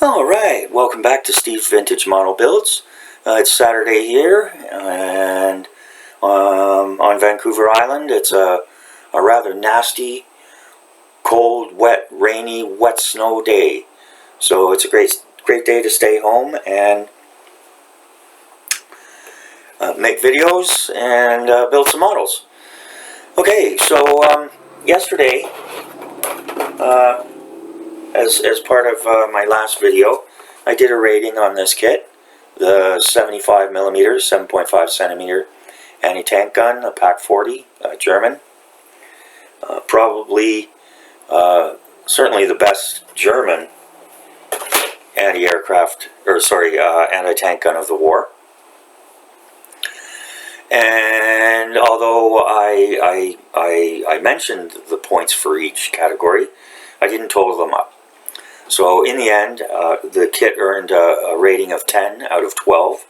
Alright, welcome back to Steve's Vintage Model Builds. It's Saturday here, and on Vancouver Island it's a rather nasty, cold, wet, rainy, wet snow day. So it's a great day to stay home and make videos and build some models. Okay, so yesterday, as part of my last video, I did a rating on this kit, the 75mm, 7.5 centimeter anti-tank gun, a Pak 40, German. Probably, certainly the best German anti-tank gun of the war. And although I mentioned the points for each category, I didn't total them up. So in the end, the kit earned a rating of 10 out of 12,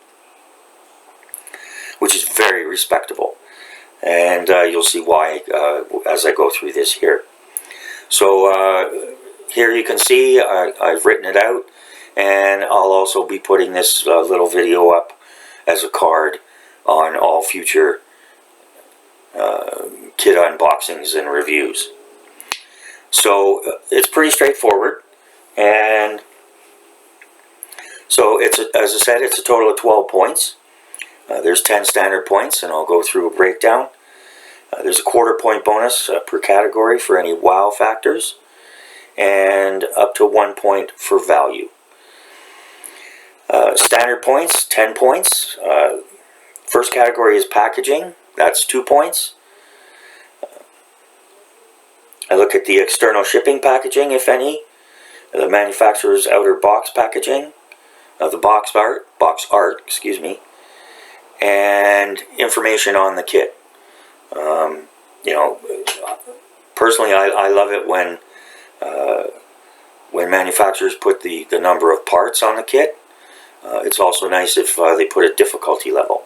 which is very respectable. And you'll see why as I go through this here. So here you can see I've written it out, and I'll also be putting this little video up as a card on all future kit unboxings and reviews. So it's pretty straightforward, and so as I said, it's a total of 12 points. There's 10 standard points, and I'll go through a breakdown. There's a quarter point bonus per category for any wow factors, and up to 1 point for value. Standard points, 10 points. First category is packaging, that's 2 points. I look at the external shipping packaging, if any, the manufacturer's outer box packaging, the box art, excuse me, and information on the kit. You know, personally, I love it when manufacturers put the number of parts on the kit. It's also nice if they put a difficulty level.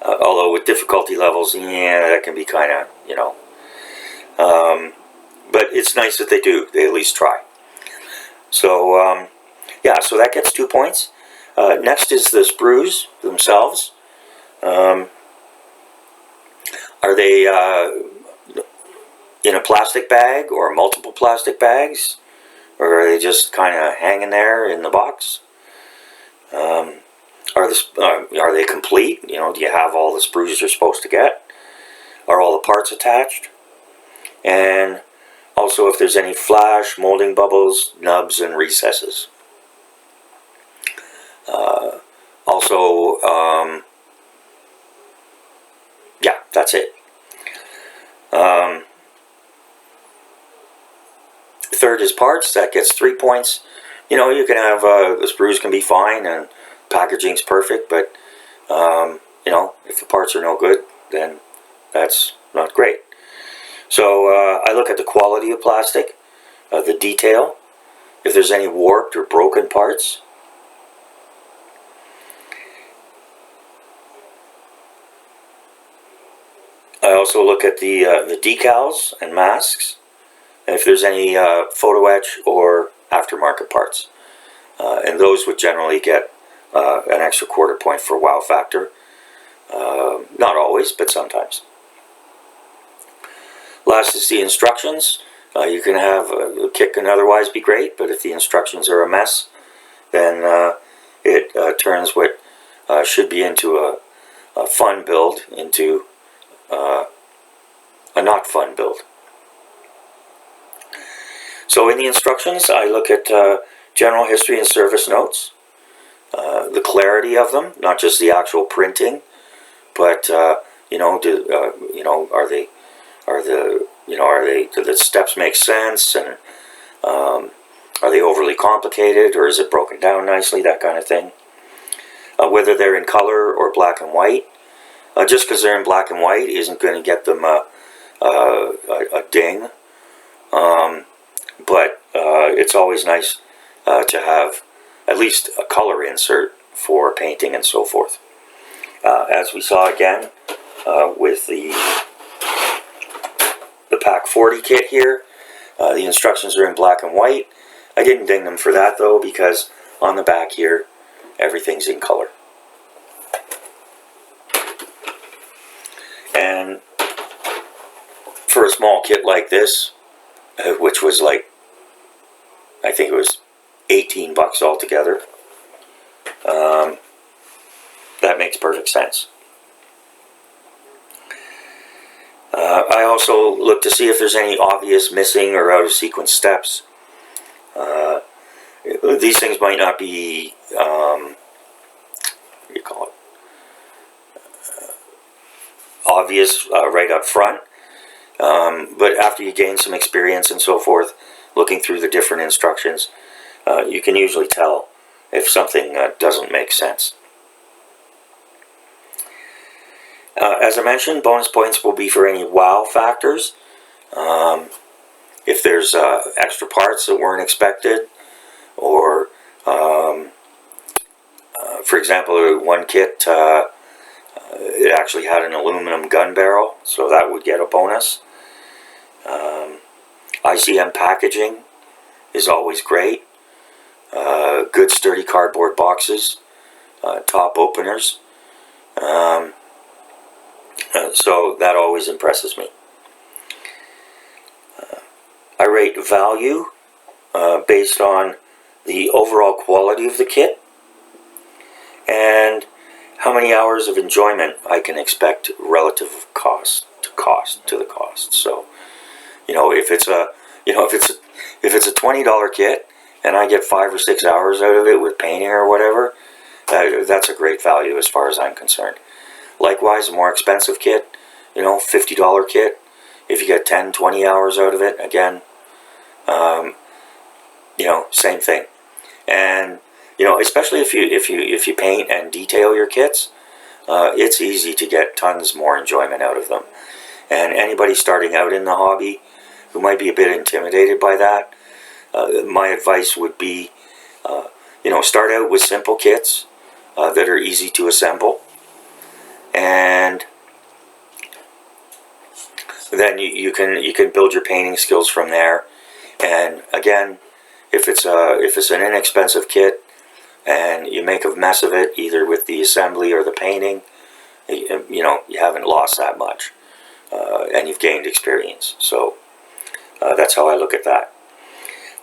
Although with difficulty levels, yeah, that can be kind of, you know. But it's nice that they do. They at least try. So, yeah, so that gets 2 points. Next is the sprues themselves. Are they in a plastic bag or multiple plastic bags? Or are they just kind of hanging there in the box? Are they complete? You know, do you have all the sprues you're supposed to get? Are all the parts attached? And also if there's any flash, molding bubbles, nubs, and recesses. Yeah, that's it. Third is parts, that gets 3 points. You know, you can have, the sprues can be fine and packaging's perfect, but, you know, if the parts are no good, then that's not great. So I look at the quality of plastic, the detail, if there's any warped or broken parts. I also look at the decals and masks, and if there's any photo etch or aftermarket parts. And those would generally get an extra quarter point for wow factor. Not always, but sometimes. Last is the instructions. You can have the kit can otherwise be great, but if the instructions are a mess, then it turns what should be into a fun build into a not fun build. So in the instructions, I look at general history and service notes, the clarity of them, not just the actual printing, but you know, do the steps make sense, and are they overly complicated, or is it broken down nicely, that kind of thing. Whether they're in color or black and white. Just because they're in black and white isn't going to get them a ding, but it's always nice to have at least a color insert for painting and so forth. As we saw again with the Pak 40 kit here, the instructions are in black and white. I didn't ding them for that though, because on the back here, everything's in color. And for a small kit like this, which was like, I think it was 18 bucks altogether, that makes perfect sense. I also look to see if there's any obvious missing or out of sequence steps. These things might not be, what do you call it, obvious right up front, but after you gain some experience and so forth, looking through the different instructions, you can usually tell if something doesn't make sense. As I mentioned, bonus points will be for any wow factors. If there's extra parts that weren't expected, or for example, one kit, it actually had an aluminum gun barrel, so that would get a bonus. ICM packaging is always great. Good sturdy cardboard boxes, top openers. So that always impresses me. I rate value based on the overall quality of the kit and how many hours of enjoyment I can expect relative cost to the cost. So, if it's a $20 kit and I get 5 or 6 hours out of it with painting or whatever, that's a great value as far as I'm concerned. Likewise, a more expensive kit, $50 kit, if you get 10, 20 hours out of it, again, same thing. And especially if you paint and detail your kits, it's easy to get tons more enjoyment out of them. And anybody starting out in the hobby who might be a bit intimidated by that, my advice would be, start out with simple kits that are easy to assemble, and then you can build your painting skills from there. And again, if it's an inexpensive kit and you make a mess of it, either with the assembly or the painting, you haven't lost that much, and you've gained experience. So that's how I look at that.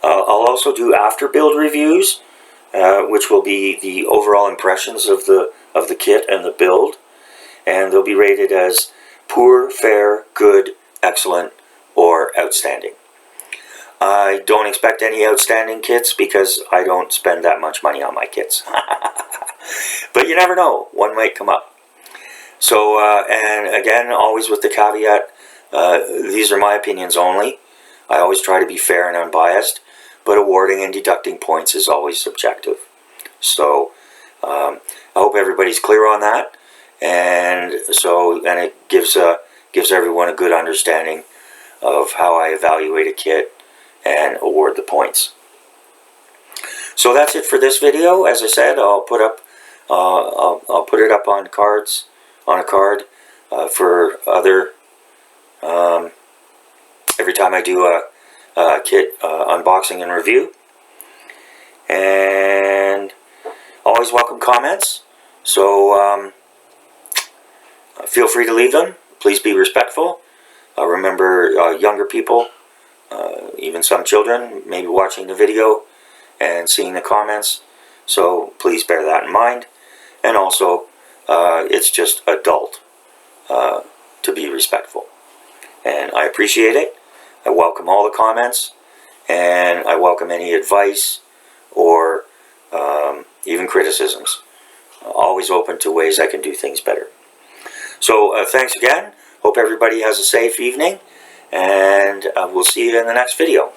I'll also do after build reviews, which will be the overall impressions of the kit and the build, and they'll be rated as poor, fair, good, excellent, or outstanding. I don't expect any outstanding kits because I don't spend that much money on my kits. But you never know, one might come up. So, and again, always with the caveat, these are my opinions only. I always try to be fair and unbiased, but awarding and deducting points is always subjective. So, I hope everybody's clear on that, and it gives everyone a good understanding of how I evaluate a kit and award the points. So that's it for this video. As I said, I'll put it up on a card for other. Every time I do a kit unboxing and review, and always welcome comments. So feel free to leave them. Please be respectful. Remember, younger people, even some children, may be watching the video and seeing the comments. So please bear that in mind. And also, it's just adult to be respectful. And I appreciate it. I welcome all the comments, and I welcome any advice or even criticisms. Always open to ways I can do things better. So thanks again. Hope everybody has a safe evening, and we'll see you in the next video.